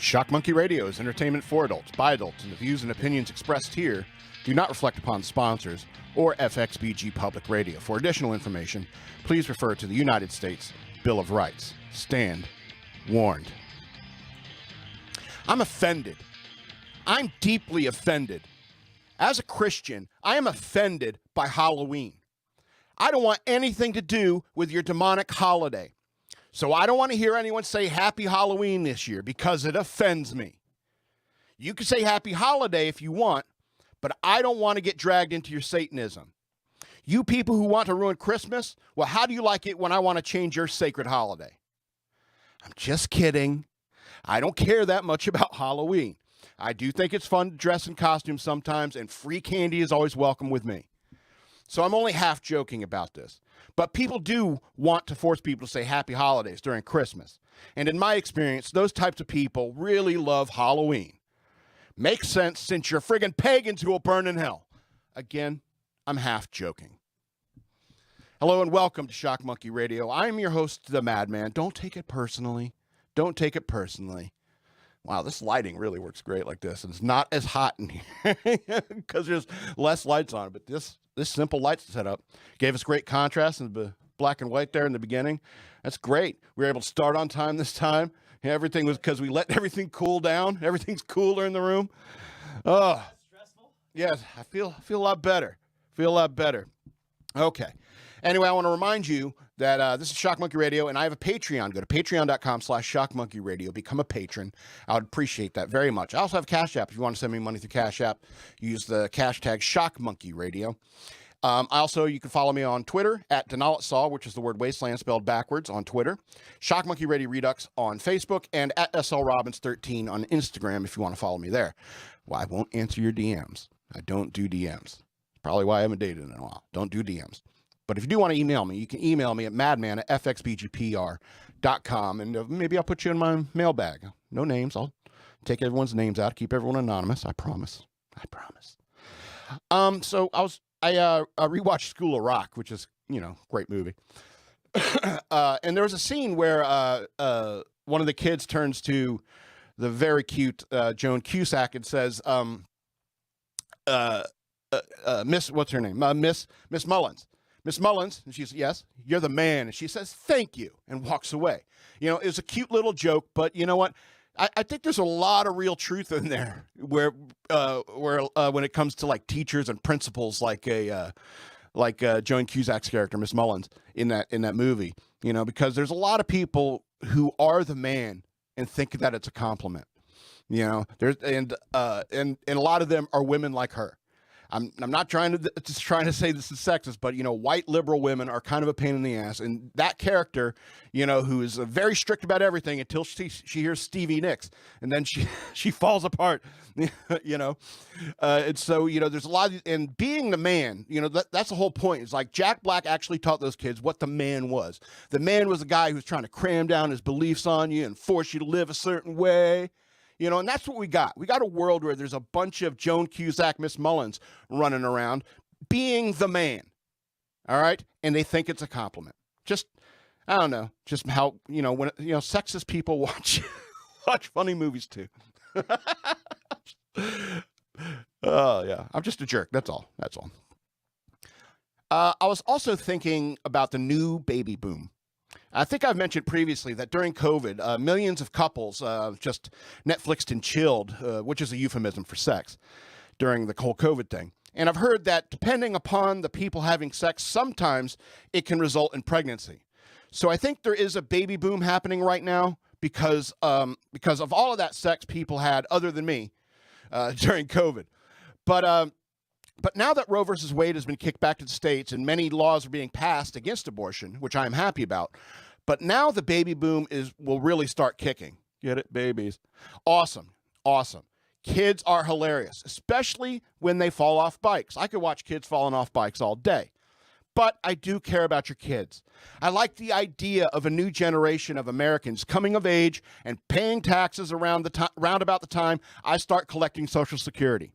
Shock Monkey Radio is entertainment for adults, by adults, and the views and opinions expressed here do not reflect upon sponsors or FXBG Public Radio. For additional information, please refer to the United States Bill of Rights. Stand warned. I'm offended. I'm deeply offended. As a Christian, I am offended by Halloween. I don't want anything to do with your demonic holiday. So I don't want to hear anyone say Happy Halloween this year because it offends me. You can say Happy Holiday if you want, but I don't want to get dragged into your Satanism. You people who want to ruin Christmas, well, how do you like it when I want to change your sacred holiday? I'm just kidding. I don't care that much about Halloween. I do think it's fun to dress in costumes sometimes, and free candy is always welcome with me. So I'm only half joking about this. But people do want to force people to say Happy Holidays during Christmas. And in my experience, those types of people really love Halloween. Makes sense since you're friggin' pagans who will burn in hell. Again, I'm half joking. Hello and welcome to Shock Monkey Radio. I'm your host, The Madman. Don't take it personally. Don't take it personally. Wow, this lighting really works great like this. And it's not as hot in here because there's less lights on it. But this simple light setup gave us great contrast in the black and white there in the beginning. That's great. We were able to start on time this time. Everything was because we let everything cool down. Everything's cooler in the room. Oh, stressful? Yes, I feel a lot better. Feel a lot better. Okay. Anyway, I want to remind you that this is Shock Monkey Radio, and I have a Patreon. Go to patreon.com/shockmonkeyradio. Become a patron. I would appreciate that very much. I also have Cash App. If you want to send me money through Cash App, use the cash tag shockmonkeyradio. You can follow me on Twitter at DenalitSaw, which is the word wasteland spelled backwards on Twitter. Shock Monkey Radio Redux on Facebook, and at SLRobbins13 on Instagram if you want to follow me there. Well, I won't answer your DMs. I don't do DMs. Probably why I haven't dated in a while. Don't do DMs. But if you do want to email me, you can email me at madman@fxbgpr.com, and maybe I'll put you in my mailbag. No names. I'll take everyone's names out, keep everyone anonymous. I promise. I promise. So I rewatched School of Rock, which is, great movie. And there was a scene where one of the kids turns to the very cute Joan Cusack and says, Miss, what's her name? Miss Mullins. Miss Mullins, and she says, yes, you're the man. And she says, thank you, and walks away. It was a cute little joke, but you know what? I think there's a lot of real truth in there where when it comes to like teachers and principals, like Joan Cusack's character, Miss Mullins, in that movie, because there's a lot of people who are the man and think that it's a compliment, there's and a lot of them are women like her. I'm not trying to say this is sexist, but white liberal women are kind of a pain in the ass, and that character, who is very strict about everything until she hears Stevie Nicks, and then she falls apart, and so there's a lot of, and being the man, that's the whole point. It's like Jack Black actually taught those kids what the man was. The man was a guy who's trying to cram down his beliefs on you and force you to live a certain way. And that's what we got. We got a world where there's a bunch of Joan Cusack, Miss Mullins running around being the man. All right? And they think it's a compliment. Just, I don't know, just how, when, sexist people watch funny movies too. Oh, yeah. I'm just a jerk. That's all. I was also thinking about the new baby boom. I think I've mentioned previously that during COVID, millions of couples just Netflixed and chilled, which is a euphemism for sex, during the whole COVID thing. And I've heard that depending upon the people having sex, sometimes it can result in pregnancy. So I think there is a baby boom happening right now because of all of that sex people had other than me during COVID. But now that Roe versus Wade has been kicked back to the states and many laws are being passed against abortion, which I'm happy about, but now the baby boom will really start kicking. Get it, babies? Awesome. Kids are hilarious, especially when they fall off bikes. I could watch kids falling off bikes all day. But I do care about your kids. I like the idea of a new generation of Americans coming of age and paying taxes round about the time I start collecting Social Security.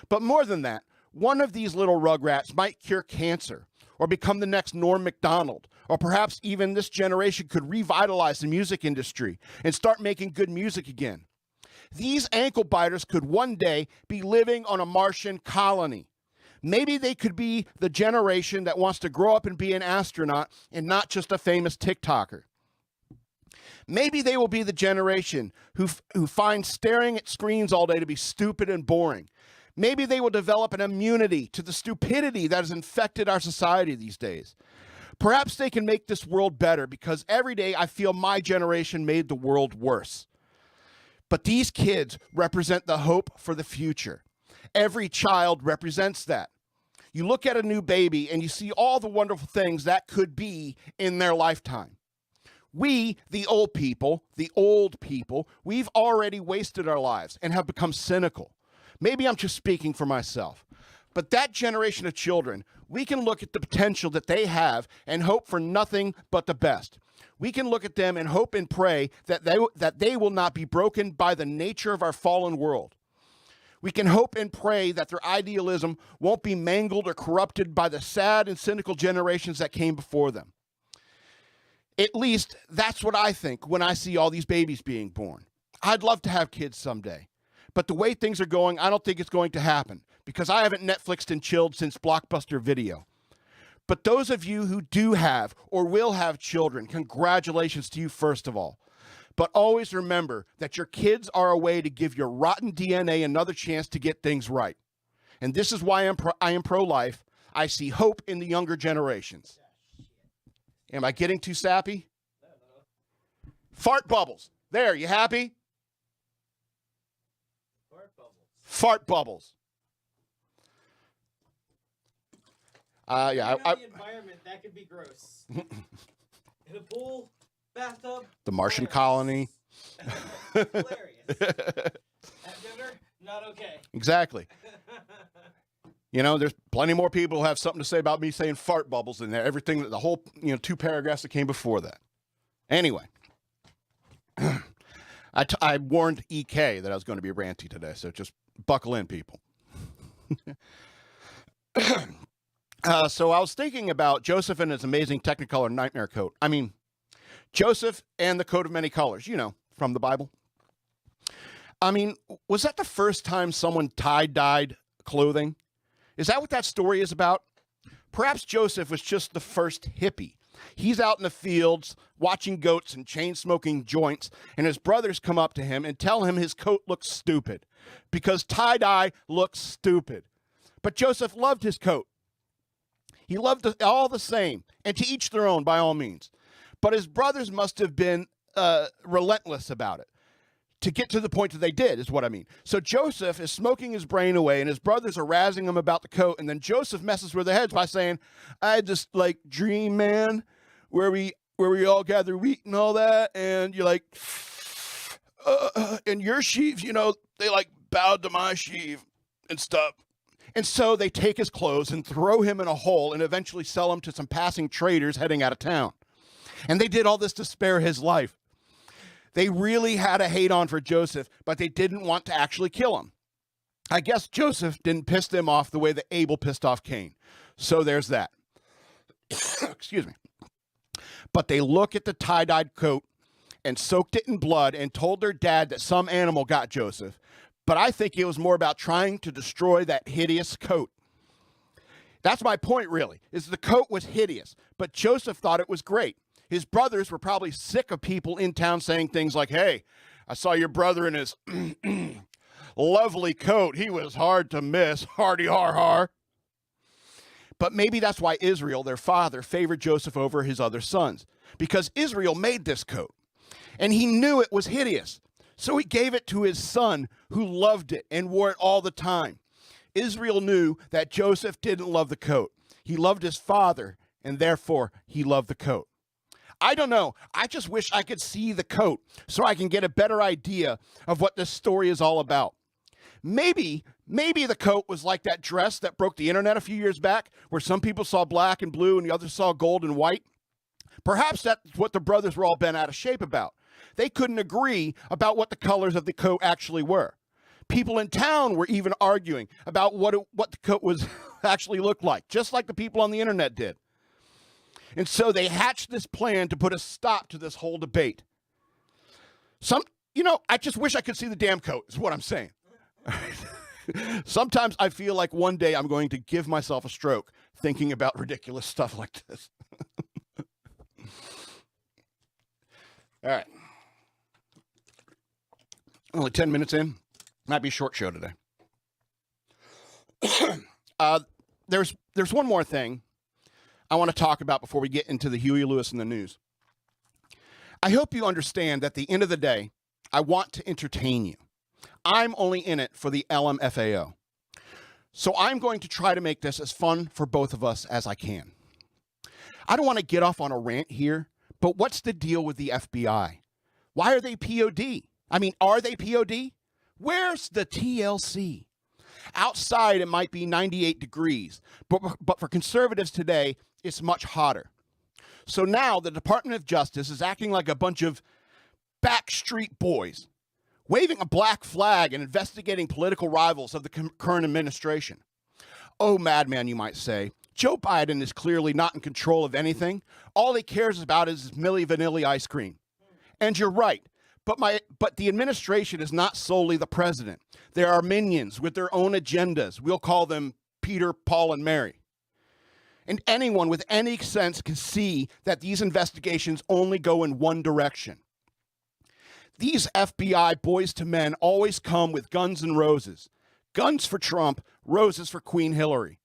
But more than that, one of these little rugrats might cure cancer or become the next Norm Macdonald, or perhaps even this generation could revitalize the music industry and start making good music again. these ankle biters could one day be living on a Martian colony. Maybe they could be the generation that wants to grow up and be an astronaut and not just a famous TikToker. Maybe they will be the generation who finds staring at screens all day to be stupid and boring. Maybe they will develop an immunity to the stupidity that has infected our society these days. Perhaps they can make this world better because every day I feel my generation made the world worse. But these kids represent the hope for the future. Every child represents that. You look at a new baby and you see all the wonderful things that could be in their lifetime. We, the old people, we've already wasted our lives and have become cynical. Maybe I'm just speaking for myself. But that generation of children, we can look at the potential that they have and hope for nothing but the best. We can look at them and hope and pray that they will not be broken by the nature of our fallen world. We can hope and pray that their idealism won't be mangled or corrupted by the sad and cynical generations that came before them. At least that's what I think when I see all these babies being born. I'd love to have kids someday. But the way things are going, I don't think it's going to happen because I haven't Netflixed and chilled since Blockbuster Video. But those of you who do have or will have children, congratulations to you first of all. But always remember that your kids are a way to give your rotten DNA another chance to get things right. And this is why I am pro-life. I see hope in the younger generations. Am I getting too sappy? Fart bubbles. There, you happy? Fart bubbles. Yeah. The environment, that could be gross. In a pool, bathtub. The Martian colony. Hilarious. At dinner, not okay. Exactly. You know, there's plenty more people who have something to say about me saying fart bubbles in there. Everything, the whole, 2 paragraphs that came before that. Anyway. I warned EK that I was going to be ranty today, so just buckle in, people. So I was thinking about Joseph and his amazing Technicolor nightmare coat. I mean, Joseph and the coat of many colors, from the Bible. I mean, was that the first time someone tie-dyed clothing? Is that what that story is about? Perhaps Joseph was just the first hippie. He's out in the fields watching goats and chain-smoking joints, and his brothers come up to him and tell him his coat looks stupid because tie-dye looks stupid. But Joseph loved his coat. He loved it all the same, and to each their own, by all means. But his brothers must have been relentless about it to get to the point that they did, is what I mean. So Joseph is smoking his brain away, and his brothers are razzing him about the coat, and then Joseph messes with their heads by saying, I had this, dream, man, where we all gather wheat and all that, and you're like, and your sheaves, they, bowed to my sheaf and stuff. And so they take his clothes and throw him in a hole and eventually sell him to some passing traders heading out of town. And they did all this to spare his life. They really had a hate on for Joseph, but they didn't want to actually kill him. I guess Joseph didn't piss them off the way that Abel pissed off Cain. So there's that. Excuse me. But they look at the tie-dyed coat and soaked it in blood and told their dad that some animal got Joseph. But I think it was more about trying to destroy that hideous coat. That's my point, really, is the coat was hideous, but Joseph thought it was great. His brothers were probably sick of people in town saying things like, hey, I saw your brother in his lovely coat. He was hard to miss. Hardy har har. But maybe that's why Israel, their father, favored Joseph over his other sons, because Israel made this coat, and he knew it was hideous. So he gave it to his son, who loved it and wore it all the time. Israel knew that Joseph didn't love the coat. He loved his father, and therefore he loved the coat. I don't know. I just wish I could see the coat so I can get a better idea of what this story is all about. Maybe the coat was like that dress that broke the internet a few years back, where some people saw black and blue and the others saw gold and white. Perhaps that's what the brothers were all bent out of shape about. They couldn't agree about what the colors of the coat actually were. People in town were even arguing about what the coat was actually looked like, just like the people on the internet did. And so they hatched this plan to put a stop to this whole debate. I just wish I could see the damn coat, is what I'm saying. Sometimes I feel like one day I'm going to give myself a stroke thinking about ridiculous stuff like this. All right. Only 10 minutes in. Might be a short show today. There's one more thing I want to talk about before we get into the Huey Lewis and the news. I hope you understand that at the end of the day, I want to entertain you. I'm only in it for the LMFAO. So I'm going to try to make this as fun for both of us as I can. I don't want to get off on a rant here, but what's the deal with the FBI? Why are they POD? I mean, are they POD? Where's the TLC? Outside, it might be 98 degrees, but for conservatives today, it's much hotter. So now the Department of Justice is acting like a bunch of backstreet boys, waving a black flag and investigating political rivals of the current administration. Oh, madman, you might say. Joe Biden is clearly not in control of anything. All he cares about is Milli Vanilli ice cream. And you're right. But the administration is not solely the president. There are minions with their own agendas. We'll call them Peter, Paul, and Mary. And anyone with any sense can see that these investigations only go in one direction. These FBI boys to men always come with guns and roses. Guns for Trump, roses for Queen Hillary.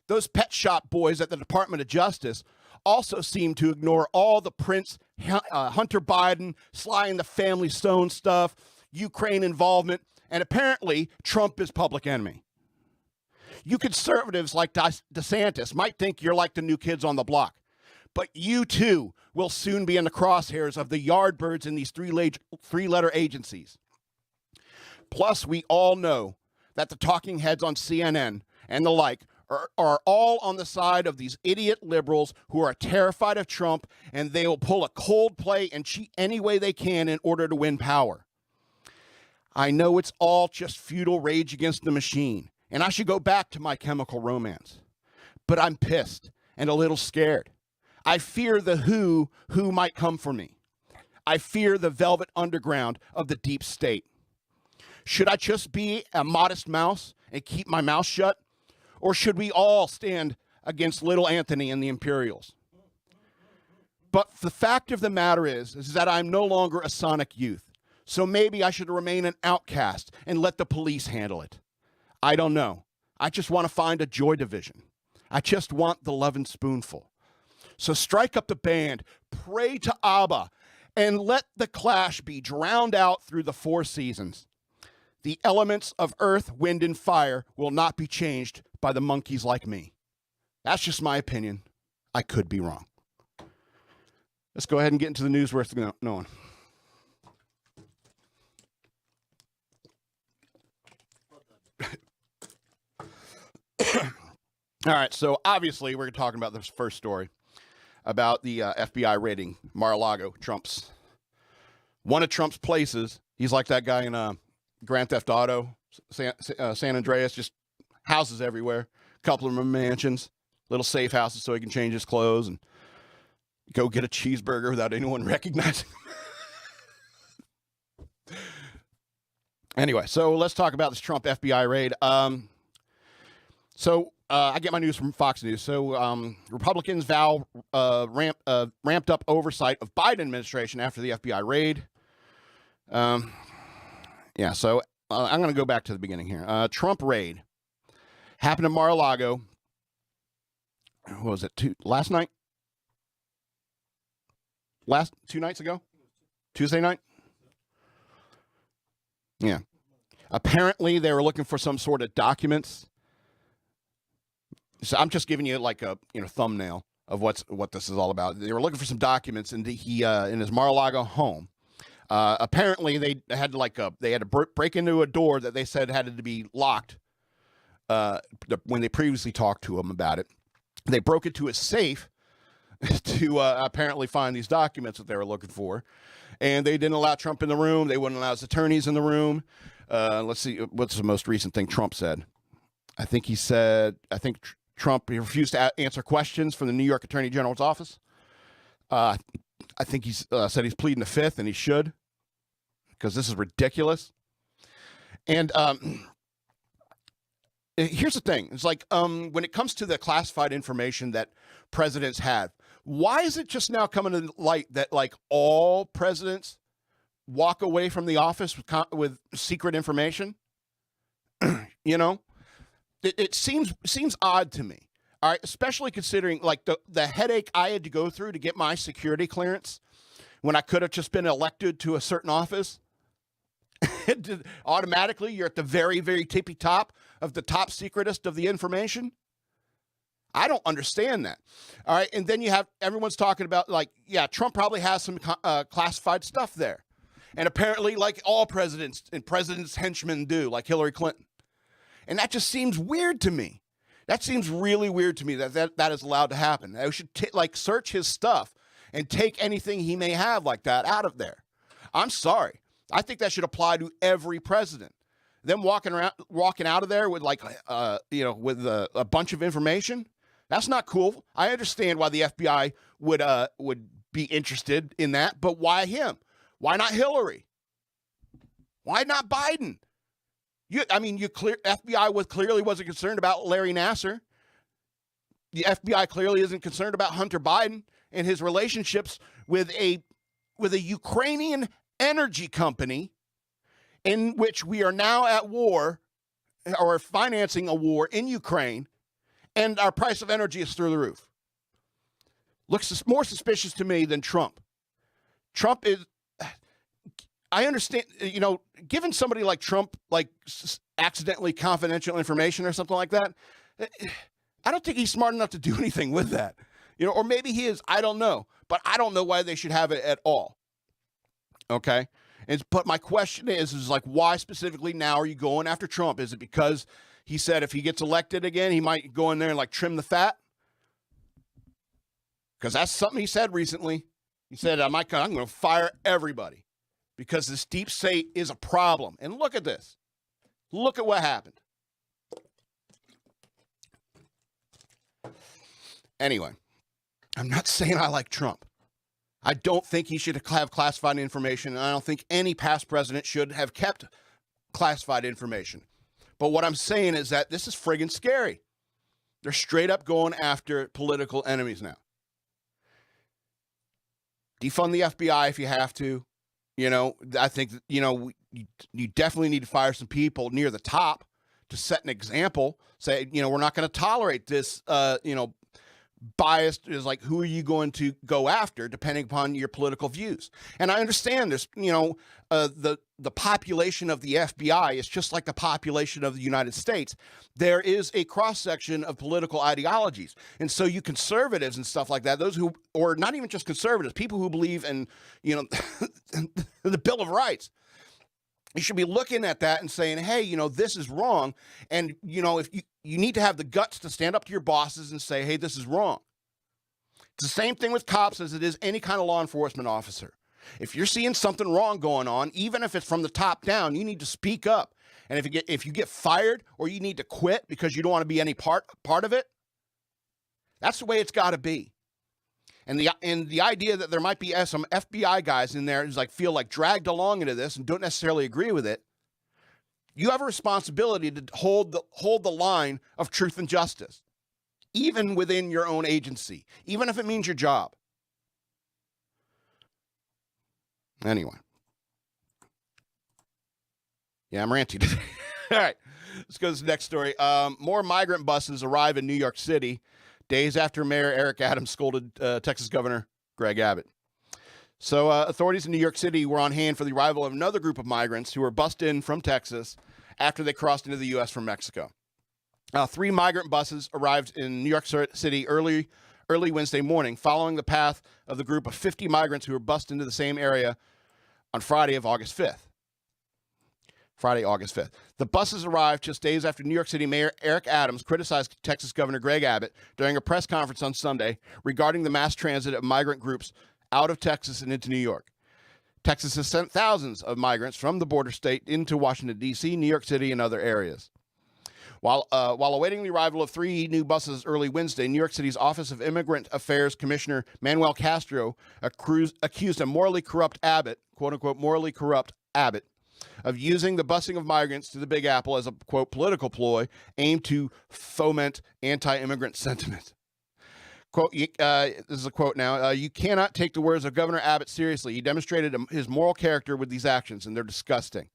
Those pet shop boys at the Department of Justice also seem to ignore all the Prince, Hunter Biden, Sly and the Family Stone stuff, Ukraine involvement, and apparently Trump is public enemy. You conservatives like DeSantis might think you're like the new kids on the block, but you too will soon be in the crosshairs of the yardbirds in these three-letter agencies. Plus, we all know that the talking heads on CNN and the like are all on the side of these idiot liberals who are terrified of Trump, and they will pull a Coldplay and cheat any way they can in order to win power. I know it's all just futile rage against the machine, and I should go back to My Chemical Romance. But I'm pissed and a little scared. I fear the who might come for me. I fear the velvet underground of the deep state. Should I just be a modest mouse and keep my mouth shut? Or should we all stand against little Anthony and the Imperials? But the fact of the matter is that I'm no longer a sonic youth. So maybe I should remain an outcast and let the police handle it. I don't know. I just want to find a Joy Division. I just want the loving spoonful. So strike up the band, pray to Abba, and let the Clash be drowned out through the four seasons. The elements of earth, wind, and fire will not be changed by the monkeys like me. That's just my opinion. I could be wrong. Let's go ahead and get into the news worth knowing. All right, so obviously we're talking about this first story about the FBI raiding Mar-a-Lago, one of Trump's places. He's like that guy in Grand Theft Auto, San Andreas, just houses everywhere, a couple of them mansions, little safe houses so he can change his clothes and go get a cheeseburger without anyone recognizing him. Anyway, so let's talk about this Trump FBI raid. I get my news from Fox News. So Republicans vow ramped up oversight of Biden administration after the FBI raid. I'm going to go back to the beginning here. Trump raid happened in Mar-a-Lago. What was it? Last night? 2 nights ago? Tuesday night? Yeah. Apparently, they were looking for some sort of documents. So I'm just giving you like a thumbnail of what this is all about. They were looking for some documents in his Mar-a-Lago home. Apparently, they had to break into a door that they said had to be locked. When they previously talked to him about it, they broke into his safe to apparently find these documents that they were looking for, and they didn't allow Trump in the room. They wouldn't allow his attorneys in the room. Let's see what's the most recent thing Trump said. I think Trump refused to answer questions from the New York Attorney General's office. I think he's said he's pleading the fifth, and he should. because this is ridiculous. And here's the thing. It's like when it comes to the classified information that presidents have, why is it just now coming to light that like all presidents walk away from the office with secret information? You know, it seems odd to me. All right, especially considering like the headache I had to go through to get my security clearance when I could have just been elected to a certain office. Automatically, you're at the very, very tippy top of the top secretest of the information. I don't understand that. All right, and then you have everyone's talking about like, yeah, Trump probably has some classified stuff there, and apparently, like all presidents and presidents' henchmen do, like Hillary Clinton, and that just seems weird to me. That seems really weird to me that is allowed to happen. I should like search his stuff and take anything he may have like that out of there. I'm sorry. I think that should apply to every president. Them walking out of there with like, with a bunch of information. That's not cool. I understand why the FBI would be interested in that, but why him? Why not Hillary? Why not Biden? FBI clearly wasn't concerned about Larry Nassar. The FBI clearly isn't concerned about Hunter Biden and his relationships with a Ukrainian energy company in which we are now at war or financing a war in Ukraine, and our price of energy is through the roof. Looks more suspicious to me than Trump. Trump is, I understand, giving somebody like Trump, like accidentally confidential information or something like that, I don't think he's smart enough to do anything with that. Or maybe he is, I don't know. But I don't know why they should have it at all. Okay? But my question is like, why specifically now are you going after Trump? Is it because he said if he gets elected again, he might go in there and like trim the fat? Because that's something he said recently. He said, I'm going to fire everybody because this deep state is a problem. And look at this. Look at what happened. Anyway, I'm not saying I like Trump. I don't think he should have classified information, and I don't think any past president should have kept classified information. But what I'm saying is that this is friggin' scary. They're straight up going after political enemies now. Defund the FBI if you have to. I think, you definitely need to fire some people near the top to set an example. Say, we're not going to tolerate this, biased is like, who are you going to go after depending upon your political views? And I understand there's, the population of the FBI is just like the population of the United States. There is a cross-section of political ideologies. And so you conservatives and stuff like that, those who, or not even just conservatives, people who believe in, the Bill of Rights, you should be looking at that and saying, hey, this is wrong. And, if you need to have the guts to stand up to your bosses and say, hey, this is wrong. It's the same thing with cops as it is any kind of law enforcement officer. If you're seeing something wrong going on, even if it's from the top down, you need to speak up. And if you get fired or you need to quit because you don't want to be any part of it, that's the way it's got to be. And the idea that there might be some FBI guys in there who's feel like dragged along into this and don't necessarily agree with it, you have a responsibility to hold the line of truth and justice, even within your own agency, even if it means your job. Anyway. Yeah, I'm ranty today. All right, let's go to the next story. More migrant buses arrive in New York City days after Mayor Eric Adams scolded Texas Governor Greg Abbott. So authorities in New York City were on hand for the arrival of another group of migrants who were bussed in from Texas after they crossed into the U.S. from Mexico. 3 migrant buses arrived in New York City early Wednesday morning, following the path of the group of 50 migrants who were bussed into the same area on Friday, August 5th. The buses arrived just days after New York City Mayor Eric Adams criticized Texas Governor Greg Abbott during a press conference on Sunday regarding the mass transit of migrant groups out of Texas and into New York. Texas has sent thousands of migrants from the border state into Washington, D.C., New York City, and other areas. While awaiting the arrival of 3 new buses early Wednesday, New York City's Office of Immigrant Affairs Commissioner Manuel Castro accused a morally corrupt Abbott, quote-unquote, morally corrupt Abbott of using the busing of migrants to the Big Apple as a, quote, political ploy aimed to foment anti-immigrant sentiment. Quote, this is a quote now, you cannot take the words of Governor Abbott seriously. He demonstrated his moral character with these actions, and they're disgusting.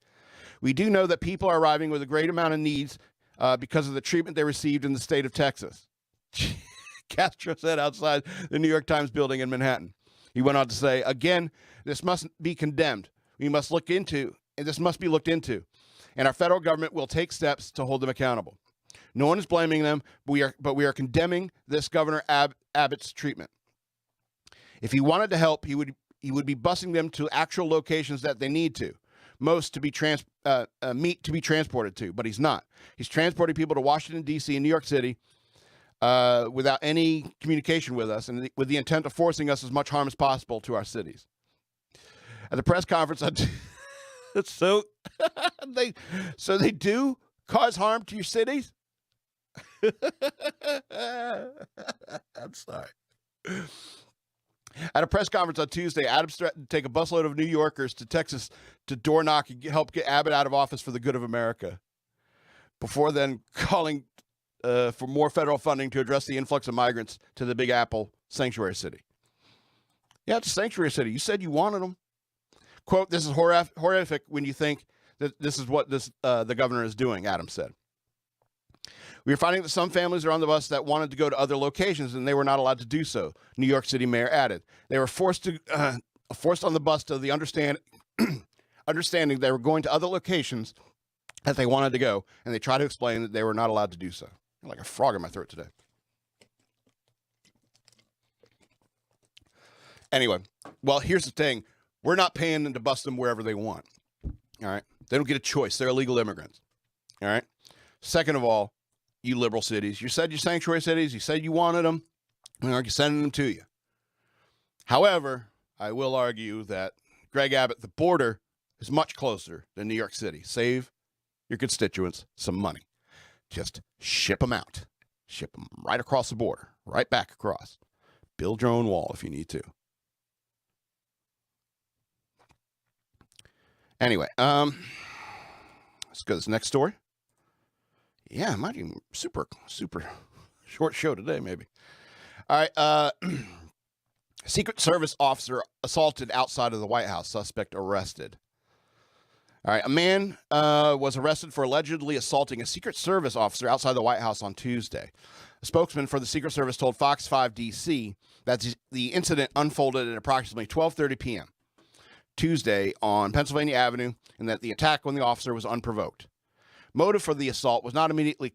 We do know that people are arriving with a great amount of needs because of the treatment they received in the state of Texas. Castro said outside the New York Times building in Manhattan. He went on to say, again, this must be condemned. This must be looked into, and our federal government will take steps to hold them accountable. No one is blaming them, but we are condemning this Governor Abbott's treatment. If he wanted to help, he would be busing them to actual locations that they need to, most to be meat to be transported to, but he's not. He's transporting people to Washington, D.C. and New York City without any communication with us and with the intent of forcing us as much harm as possible to our cities. At the press conference, so they do cause harm to your cities? I'm sorry. At a press conference on Tuesday, Adams threatened to take a busload of New Yorkers to Texas to door knock and help get Abbott out of office for the good of America, before then calling for more federal funding to address the influx of migrants to the Big Apple sanctuary city. Yeah, it's a sanctuary city. You said you wanted them. Quote, this is horrific when you think that this is what the governor is doing, Adams said. We are finding that some families are on the bus that wanted to go to other locations, and they were not allowed to do so, New York City mayor added. They were forced on the bus to the understanding they were going to other locations that they wanted to go, and they tried to explain that they were not allowed to do so. I'm like a frog in my throat today. Anyway, well, here's the thing. We're not paying them to bus them wherever they want. All right? They don't get a choice. They're illegal immigrants. All right? Second of all, you liberal cities, you said you're sanctuary cities, you said you wanted them, and are sending them to you. However, I will argue that Greg Abbott, the border is much closer than New York City. Save your constituents some money. Just ship them out. Ship them right across the border, right back across. Build your own wall if you need to. Anyway, let's go to this next story. Yeah, it might be super short show today, maybe. All right. Secret Service officer assaulted outside of the White House. Suspect arrested. All right. A man was arrested for allegedly assaulting a Secret Service officer outside the White House on Tuesday. A spokesman for the Secret Service told Fox 5 DC that the incident unfolded at approximately 12:30 p.m. Tuesday on Pennsylvania Avenue, and that the attack on the officer was unprovoked. Motive for the assault was not immediately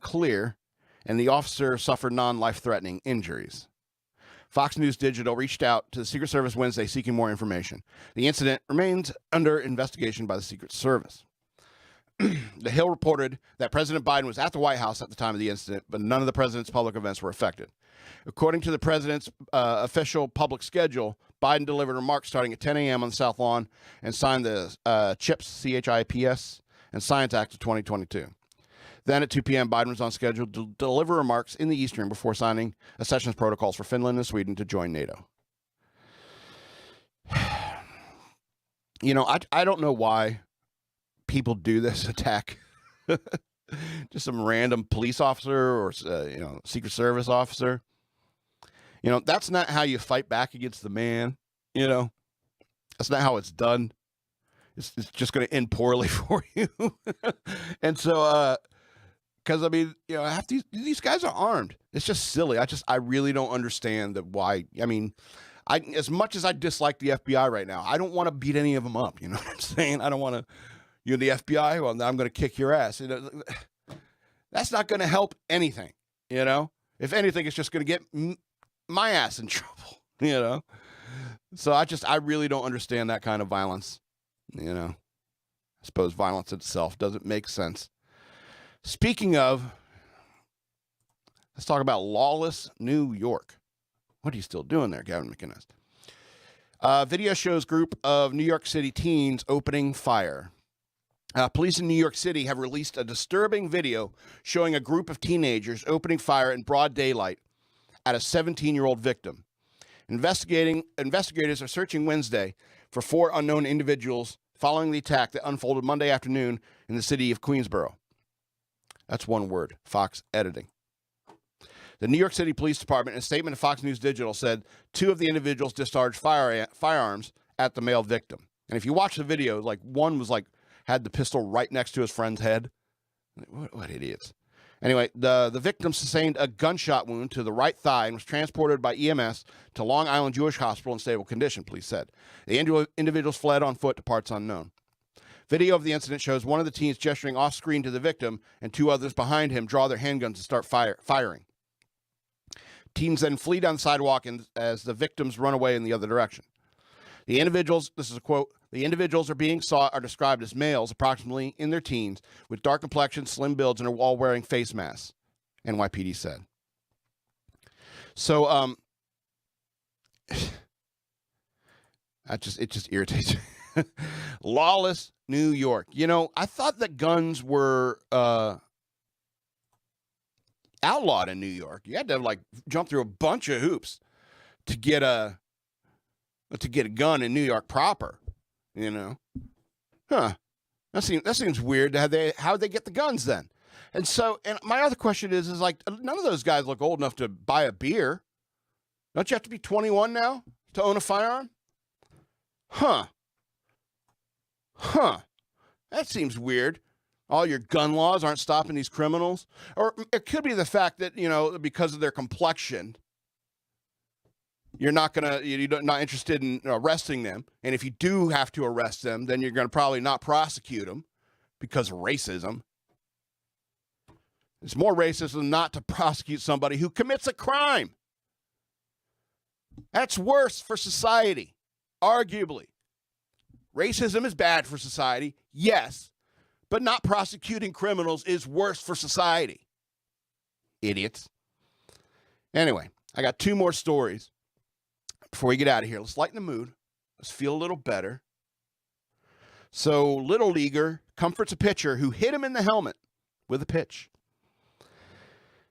clear, and the officer suffered non-life-threatening injuries. Fox News Digital reached out to the Secret Service Wednesday seeking more information. The incident remains under investigation by the Secret Service. The Hill reported that President Biden was at the White House at the time of the incident, but none of the president's public events were affected. According to the president's official public schedule, Biden delivered remarks starting at 10 a.m. on the South Lawn and signed the CHIPS, C-H-I-P-S, and Science Act of 2022. Then at 2 p.m., Biden was on schedule to deliver remarks in the East Room before signing accession protocols for Finland and Sweden to join NATO. You know, I don't know why people do this attack. Just some random police officer or, Secret Service officer. You know, that's not how you fight back against the man. You know, that's not how it's done. It's just going to end poorly for you. And so, because I mean, you know, these guys are armed. It's just silly. I really don't understand why. I mean, as much as I dislike the FBI right now, I don't want to beat any of them up. You know what I'm saying? I don't want to. You're the FBI. Well, I'm going to kick your ass. You know, that's not going to help anything. You know, if anything, it's just going to get my ass in trouble. You know, so I really don't understand that kind of violence. You know, I suppose violence itself doesn't make sense. Speaking of, let's talk about lawless New York. What are you still doing there, Gavin McInnes? Video shows group of New York City teens opening fire. Police in New York City have released a disturbing video showing a group of teenagers opening fire in broad daylight at a 17-year-old victim. Investigators are searching Wednesday for 4 unknown individuals following the attack that unfolded Monday afternoon in the city of Queensboro. That's one word, Fox editing. The New York City Police Department, in a statement to Fox News Digital, said 2 of the individuals discharged firearms at the male victim. And if you watch the video, like one was like had the pistol right next to his friend's head. What idiots. Anyway, the victim sustained a gunshot wound to the right thigh and was transported by EMS to Long Island Jewish Hospital in stable condition, police said. The individuals fled on foot to parts unknown. Video of the incident shows one of the teens gesturing off-screen to the victim and 2 others behind him draw their handguns and start firing. Teens then flee down the sidewalk as the victims run away in the other direction. The individuals, this is a quote, the individuals are being sought are described as males approximately in their teens with dark complexion, slim builds, and are all wearing face masks, NYPD said. So, it just irritates me. Lawless New York. You know, I thought that guns were outlawed in New York. You had to like jump through a bunch of hoops to get a gun in New York proper. You know, that seems weird. How'd they get the guns then? And so, and my other question is like none of those guys look old enough to buy a beer. Don't you have to be 21 now to own a firearm? Huh. That seems weird. All your gun laws aren't stopping these criminals. Or it could be the fact that, you know, because of their complexion, you're not interested in arresting them. And if you do have to arrest them, then you're going to probably not prosecute them because of racism. It's more racism not to prosecute somebody who commits a crime. That's worse for society, arguably. Racism is bad for society, yes, but not prosecuting criminals is worse for society. Idiots. Anyway, I got 2 more stories before we get out of here. Let's lighten the mood. Let's feel a little better. So, Little Leaguer comforts a pitcher who hit him in the helmet with a pitch.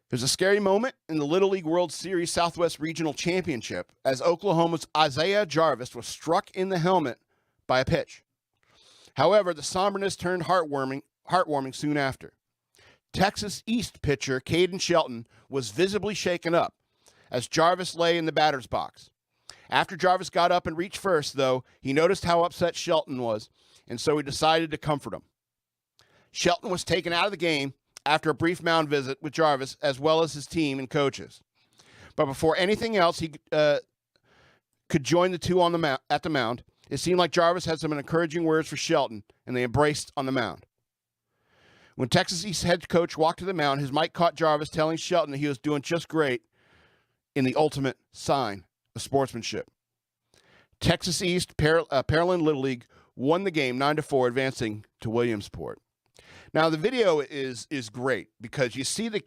There's a scary moment in the Little League World Series Southwest Regional Championship as Oklahoma's Isaiah Jarvis was struck in the helmet by a pitch. However, the somberness turned heartwarming soon after. Texas East pitcher Caden Shelton was visibly shaken up as Jarvis lay in the batter's box. After Jarvis got up and reached first, though, he noticed how upset Shelton was, and so he decided to comfort him. Shelton was taken out of the game after a brief mound visit with Jarvis, as well as his team and coaches. But before anything else, he could join the 2 on at the mound. It seemed like Jarvis had some encouraging words for Shelton, and they embraced on the mound. When Texas East head coach walked to the mound, his mic caught Jarvis telling Shelton that he was doing just great in the ultimate sign of sportsmanship. Texas East, Pearland Little League, won the game 9-4, advancing to Williamsport. Now, the video is great because you see the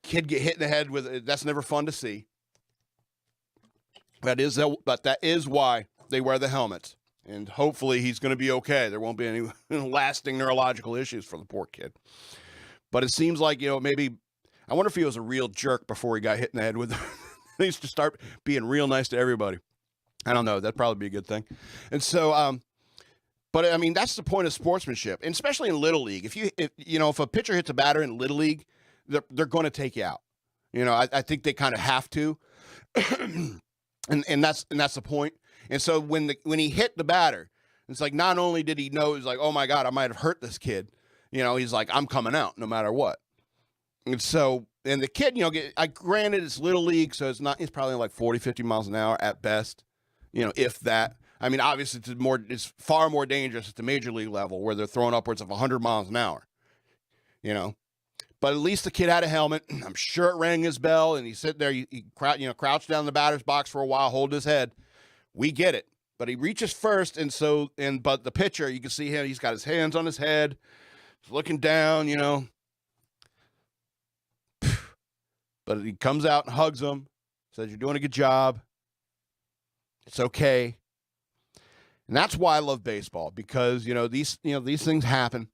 kid get hit in the head with that's never fun to see. But that is why they wear the helmets. And hopefully he's going to be okay. There won't be any lasting neurological issues for the poor kid. But it seems like, maybe, I wonder if he was a real jerk before he got hit in the head with he used to start being real nice to everybody. I don't know. That'd probably be a good thing. And so, but I mean, that's the point of sportsmanship, and especially in Little League. If a pitcher hits a batter in Little League, they're going to take you out. I think they kind of have to, and that's the point. And so when he hit the batter, it's like not only did he know, he's like, oh my God, I might have hurt this kid. He's like, I'm coming out no matter what. And so, and the kid, granted it's Little League, so it's probably like 40, 50 miles an hour at best, if that. I mean, obviously it's far more dangerous at the major league level where they're throwing upwards of 100 miles an hour, But at least the kid had a helmet. I'm sure it rang his bell, and he sit there, he crouched down in the batter's box for a while, hold his head. We get it. But he reaches first, but the pitcher, you can see him, he's got his hands on his head, he's looking down, But he comes out and hugs him, says, you're doing a good job. It's okay. And that's why I love baseball, because, these things happen.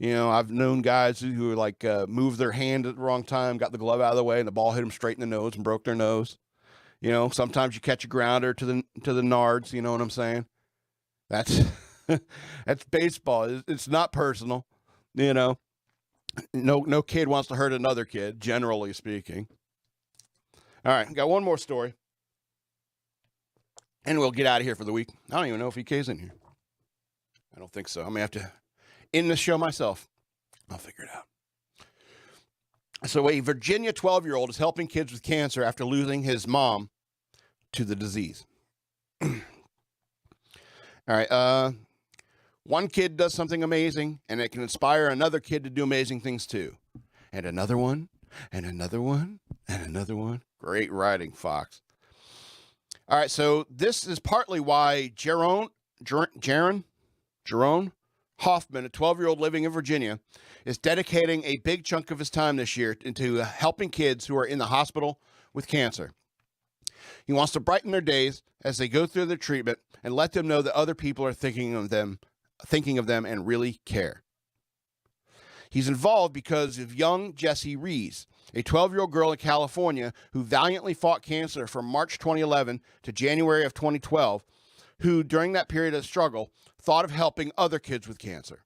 I've known guys who like moved their hand at the wrong time, got the glove out of the way, and the ball hit them straight in the nose and broke their nose. Sometimes you catch a grounder to the nards, you know what I'm saying? That's That's baseball. It's not personal, you know. No kid wants to hurt another kid, generally speaking. All right, got one more story. And we'll get out of here for the week. I don't even know if EK's in here. I don't think so. I may have to end the show myself. I'll figure it out. So a Virginia 12-year-old is helping kids with cancer after losing his mom to the disease. All right. One kid does something amazing, and it can inspire another kid to do amazing things too. And another one, and another one, and another one. Great writing, Fox. All right, so this is partly why Jerome Hoffman, a 12-year-old living in Virginia, is dedicating a big chunk of his time this year into helping kids who are in the hospital with cancer. He wants to brighten their days as they go through their treatment and let them know that other people are thinking of them and really care. He's involved because of young Jessie Rees, a 12-year-old girl in California who valiantly fought cancer from March 2011 to January of 2012, who, during that period of struggle, thought of helping other kids with cancer.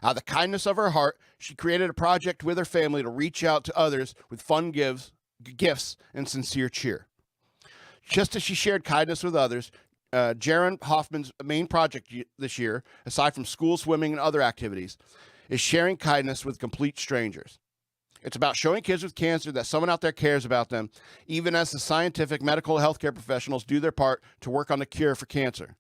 Out of the kindness of her heart, she created a project with her family to reach out to others with fun gifts and sincere cheer. Just as she shared kindness with others, Jaron Hoffman's main project this year, aside from school swimming and other activities, is sharing kindness with complete strangers. It's about showing kids with cancer that someone out there cares about them, even as the scientific, medical, healthcare professionals do their part to work on the cure for cancer.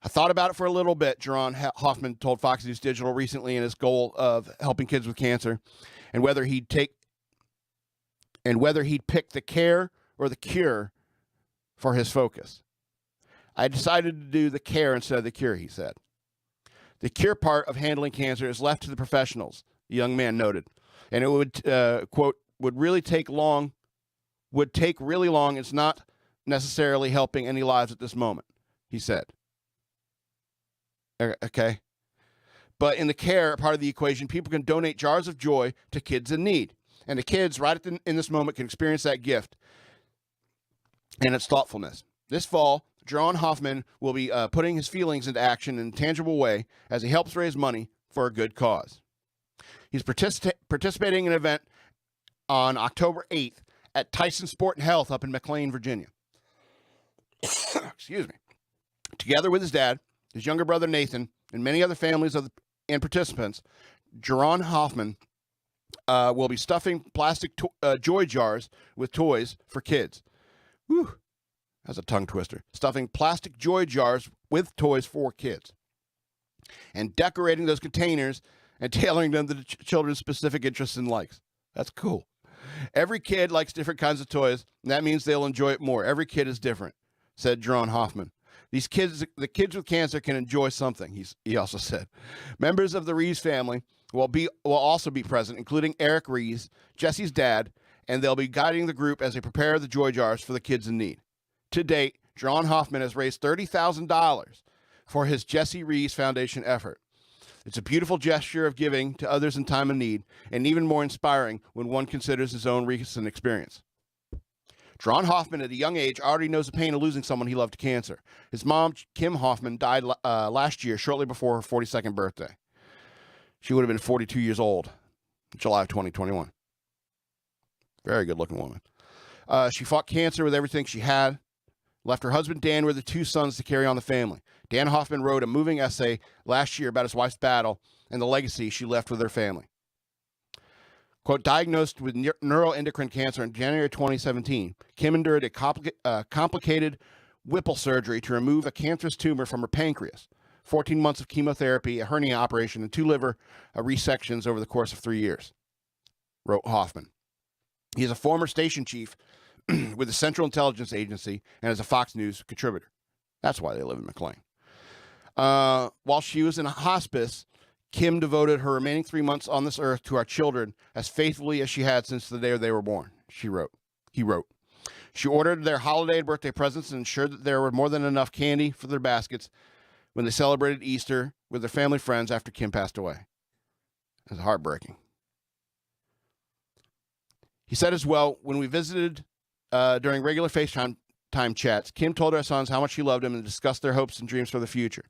I thought about it for a little bit, Jaron Hoffman told Fox News Digital recently in his goal of helping kids with cancer, and whether he'd pick the care or the cure for his focus. I decided to do the care instead of the cure, he said. The cure part of handling cancer is left to the professionals, the young man noted, and it would, quote, would take really long. It's not necessarily helping any lives at this moment, he said. Okay. But in the care part of the equation, people can donate jars of joy to kids in need. And the kids right in this moment can experience that gift and its thoughtfulness. This fall, Jaron Hoffman will be putting his feelings into action in a tangible way as he helps raise money for a good cause. He's participating in an event on October 8th at Tyson Sport and Health up in McLean, Virginia. Excuse me. Together with his dad, his younger brother Nathan, and many other families and participants, Jaron Hoffman will be stuffing plastic joy jars with toys for kids. Whew, that's a tongue twister. Stuffing plastic joy jars with toys for kids. And decorating those containers and tailoring them to children's specific interests and likes. That's cool. Every kid likes different kinds of toys, and that means they'll enjoy it more. Every kid is different, said Jaron Hoffman. The kids with cancer can enjoy something, he also said. Members of the Rees family will also be present, including Eric Rees, Jessie's dad, and they'll be guiding the group as they prepare the joy jars for the kids in need. To date, Jaron Hoffman has raised $30,000 for his Jessie Rees Foundation effort. It's a beautiful gesture of giving to others in time of need, and even more inspiring when one considers his own recent experience. Jaron Hoffman, at a young age, already knows the pain of losing someone he loved to cancer. His mom, Kim Hoffman, died last year, shortly before her 42nd birthday. She would have been 42 years old in July of 2021. Very good-looking woman. She fought cancer with everything she had, left her husband, Dan, with the two sons to carry on the family. Dan Hoffman wrote a moving essay last year about his wife's battle and the legacy she left with her family. Quote, diagnosed with neuroendocrine cancer in January 2017, Kim endured a complicated Whipple surgery to remove a cancerous tumor from her pancreas, 14 months of chemotherapy, a hernia operation, and 2 liver resections over the course of 3 years, wrote Hoffman. He is a former station chief with the Central Intelligence Agency and is a Fox News contributor. That's why they live in McLean. While she was in a hospice, Kim devoted her remaining 3 months on this earth to our children as faithfully as she had since the day they were born, he wrote. She ordered their holiday and birthday presents and ensured that there were more than enough candy for their baskets when they celebrated Easter with their family friends after Kim passed away. It was heartbreaking. He said as well, when we visited during regular FaceTime time chats, Kim told our sons how much she loved them and discussed their hopes and dreams for the future.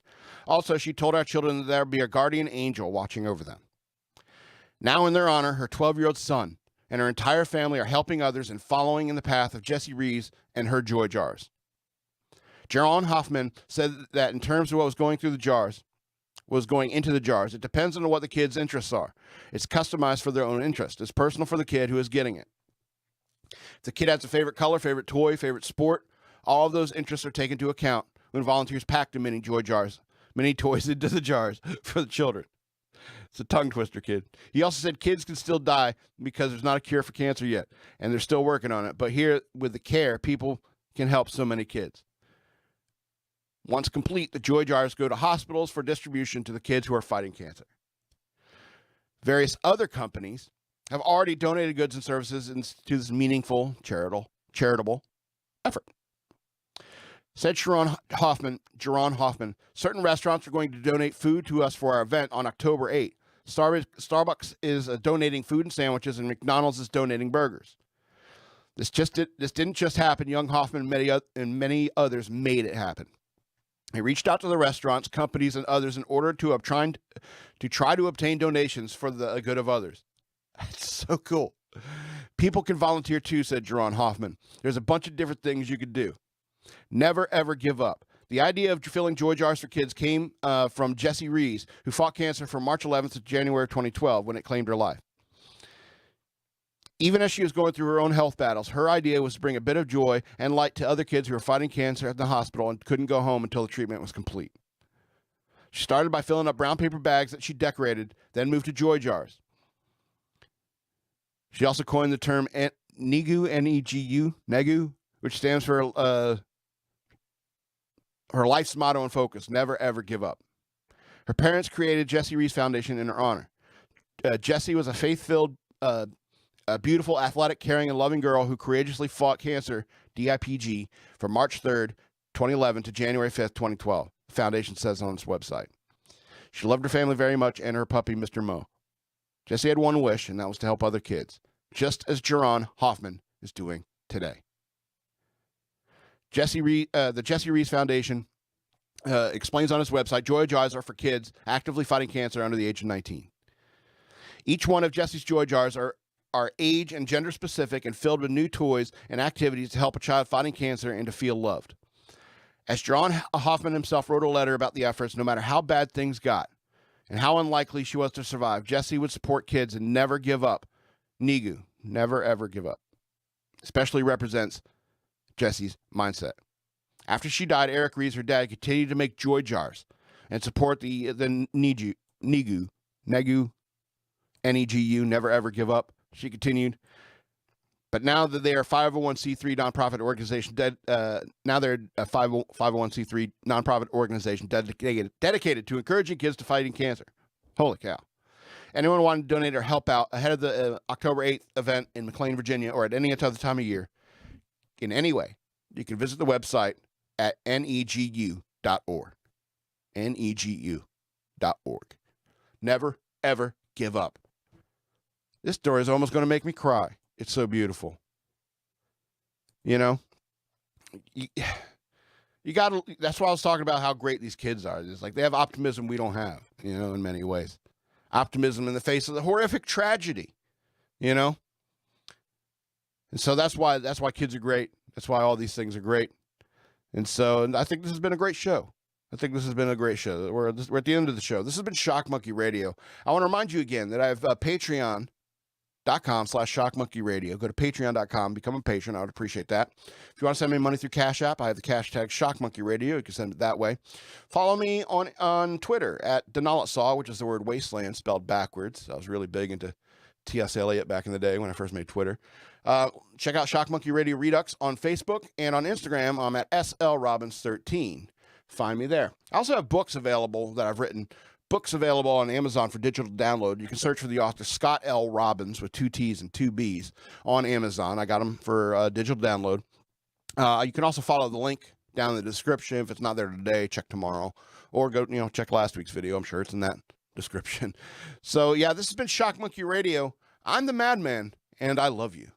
Also, she told our children that there would be a guardian angel watching over them. Now, in their honor, her 12-year-old son and her entire family are helping others and following in the path of Jessie Rees and her joy jars. Jerron Hoffman said that in terms of what was going into the jars, it depends on what the kid's interests are. It's customized for their own interest. It's personal for the kid who is getting it. If the kid has a favorite color, favorite toy, favorite sport, all of those interests are taken into account when volunteers pack the mini toys into the jars for the children. It's a tongue twister, kid. He also said kids can still die because there's not a cure for cancer yet, and they're still working on it. But here, with the care, people can help so many kids. Once complete, the joy jars go to hospitals for distribution to the kids who are fighting cancer. Various other companies have already donated goods and services to this meaningful charitable effort. Said Jerron Hoffman, certain restaurants are going to donate food to us for our event on October 8th. Starbucks is donating food and sandwiches, and McDonald's is donating burgers. This didn't just happen. Young Hoffman and many others made it happen. He reached out to the restaurants, companies, and others in order to try to obtain donations for the good of others. That's so cool. People can volunteer too, said Jerron Hoffman. There's a bunch of different things you could do. Never, ever give up. The idea of filling joy jars for kids came from Jessie Rees, who fought cancer from March 11th to January 2012 when it claimed her life. Even as she was going through her own health battles, her idea was to bring a bit of joy and light to other kids who were fighting cancer at the hospital and couldn't go home until the treatment was complete. She started by filling up brown paper bags that she decorated, then moved to joy jars. She also coined the term NEGU, N-E-G-U, which stands for her life's motto and focus, never, ever give up. Her parents created Jessie Rees Foundation in her honor. Jessie was a faith-filled, a beautiful, athletic, caring, and loving girl who courageously fought cancer, DIPG, from March 3rd, 2011 to January 5th, 2012, the foundation says on its website. She loved her family very much and her puppy, Mr. Mo. Jessie had one wish, and that was to help other kids, just as Jerron Hoffman is doing today. The Jessie Rees Foundation explains on its website, joy jars are for kids actively fighting cancer under the age of 19. Each one of Jessie's joy jars are age and gender specific and filled with new toys and activities to help a child fighting cancer and to feel loved. As Jerron Hoffman himself wrote a letter about the efforts, no matter how bad things got and how unlikely she was to survive, Jessie would support kids and never give up. NEGU, never ever give up, especially represents Jessie's mindset. After she died, Eric Rees, her dad, continued to make joy jars and support the NEGU, N-E-G-U, never ever give up. She continued, but now that they are a 501c3 nonprofit organization, now they're a 501c3 nonprofit organization dedicated to encouraging kids to fighting cancer. Holy cow. Anyone wanting to donate or help out ahead of the October 8th event in McLean, Virginia, or at any other time of year, in any way, you can visit the website at negu.org. negu.org. Never, ever give up. This story is almost going to make me cry. It's so beautiful. You know, you got to, that's why I was talking about how great these kids are. It's like they have optimism we don't have, you know, in many ways. Optimism in the face of the horrific tragedy, you know. And so that's why kids are great. That's why all these things are great. And I think this has been a great show. We're at the end of the show. This has been Shock Monkey Radio. I want to remind you again that I have patreon.com/shockmonkeyradio. Go to patreon.com, become a patron. I would appreciate that. If you want to send me money through Cash App, I have the hashtag shockmonkeyradio. You can send it that way. Follow me on Twitter at Denalitsaw, which is the word wasteland spelled backwards. I was really big into T.S. Eliot back in the day when I first made Twitter. Check out Shock Monkey Radio Redux on Facebook, and on Instagram, I'm at SLRobbins13. Find me there. I also have books available that I've written. Books available on Amazon for digital download. You can search for the author Scott L. Robbins with 2 T's and 2 B's on Amazon. I got them for digital download. You can also follow the link down in the description. If it's not there today, check tomorrow. Or go, check last week's video. I'm sure it's in that description. So, yeah, this has been Shock Monkey Radio. I'm the Madman, and I love you.